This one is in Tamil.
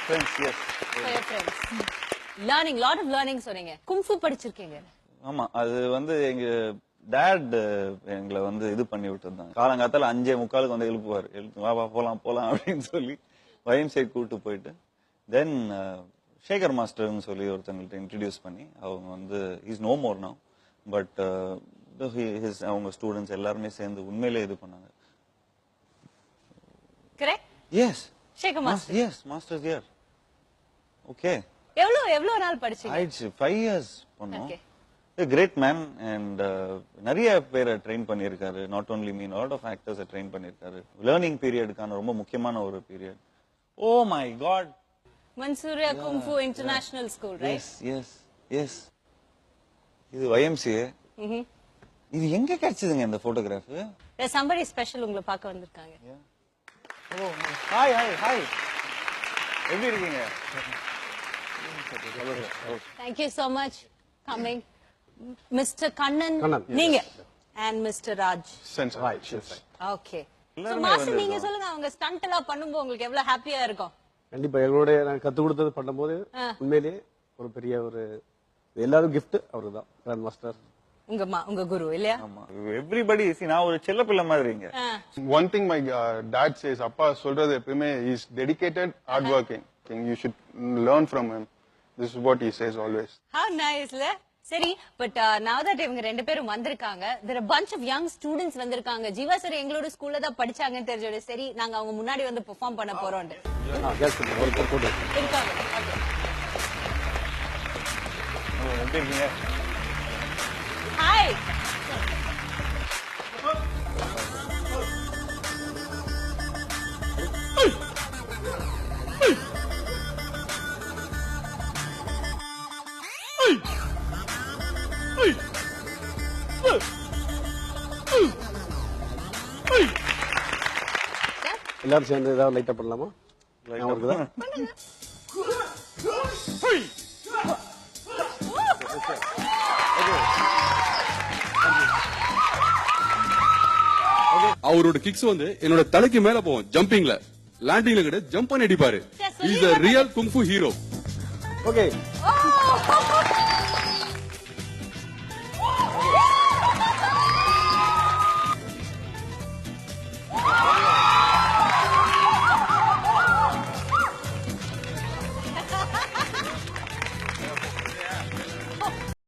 Friends S For your friends. Learning, lot of learning சொன்னீங்க. குங்ஃபு படிச்சிருக்கீங்க. ஆமா அது வந்து எங்க டாட் எங்களை வந்து இது பண்ணி விட்டுருந்தாங்க. காலங்காத்தால 5:45 வந்து எழுப்புவார். வா வா போலாம் போலாம் அப்படின்னு சொல்லி YMCA கூட்டு போயிட்டு தென் சேகர் மாஸ்டர்னு சொல்லி ஒருத்தவங்கள்ட்ட இன்ட்ரடியூஸ் பண்ணி அவங்க வந்து is no more now but அவங்க ஸ்டூடெண்ட்ஸ் எல்லாருமே சேர்ந்து உண்மையிலே இது பண்ணாங்க. Correct? Yes Sekar master. Yes masters here. Okay எவ்வளவு நாள் படிச்சீங்க? ஆயிடுச்சு 5 years பண்ணோம். Okay. A great man and நிறைய பேரை ட்ரெயின் பண்ணியிருக்காரு. Not only me, lot of ஆக்டர்ஸை ட்ரெயின் பண்ணியிருக்காரு. லேர்னிங் பீரியடுக்கான ரொம்ப முக்கியமான ஒரு period. Oh my God, Manchuria kung fu international school, right? Yes yes yes. இது YMCA. இது எங்க கிடைச்சதுங்க இந்த போட்டோகிராஃப்? There's somebody special உங்களை பார்க்க வந்திருக்காங்க. ஓ ஹாய் ஹாய் ஹாய், எப்படி இருக்கீங்க? Thank you so much coming. Mr. Kannan, நீங்க and Mr. Raj. Right, yes. Okay. So master நீங்க சொல்லுங்க, அவங்க ஸ்டண்ட் எல்லாம் பண்ணும்போது உங்களுக்கு எவ்வளவு ஹாப்பியா இருக்கும்? கண்டிப்பா எங்களோட நான் கத்து கொடுத்தது பண்ணும்போது உண்மையிலேயே ஒரு பெரிய ஒரு எல்லாரும் கிஃப்ட் அவருதான் கிராண்ட் மாஸ்டர். உங்க குரு இல்லையா? ஆமா, எவ்ரிபடி see நான் ஒரு செல்ல பிள்ளை மாதிரிங்க. One thing my dad says, அப்பா சொல்றது எப்பவுமே is dedicated, hard working. You should learn from him. This is what he says always. How nice, le? சரி, பட் now that இவங்க ரெண்டு பேரும் வந்திருக்காங்க, there are bunch of young students வந்திருக்காங்க. ஜீவா சார் எங்களோட ஸ்கூல்ல தான் படிச்சாங்கன்னு தெரிஞ்சோட சரி நாங்க அவங்க முன்னாடி வந்து பெர்ஃபார்ம் பண்ண போறோம். இருக்காங்க. எப்படி இருக்கீங்க? ஹாய். எல்லாரும் சேர்ந்து ஏதாவது லைட்டா பண்ணலாமா? அவரோட கிக்ஸ் வந்து என்னோட தலைக்கு மேல போவோம். ஜம்பிங்ல, லேண்டிங்ல கிட்ட ஜம்ப் பண்ணி அடிப்பாரு. Is a real kung fu hero. Okay.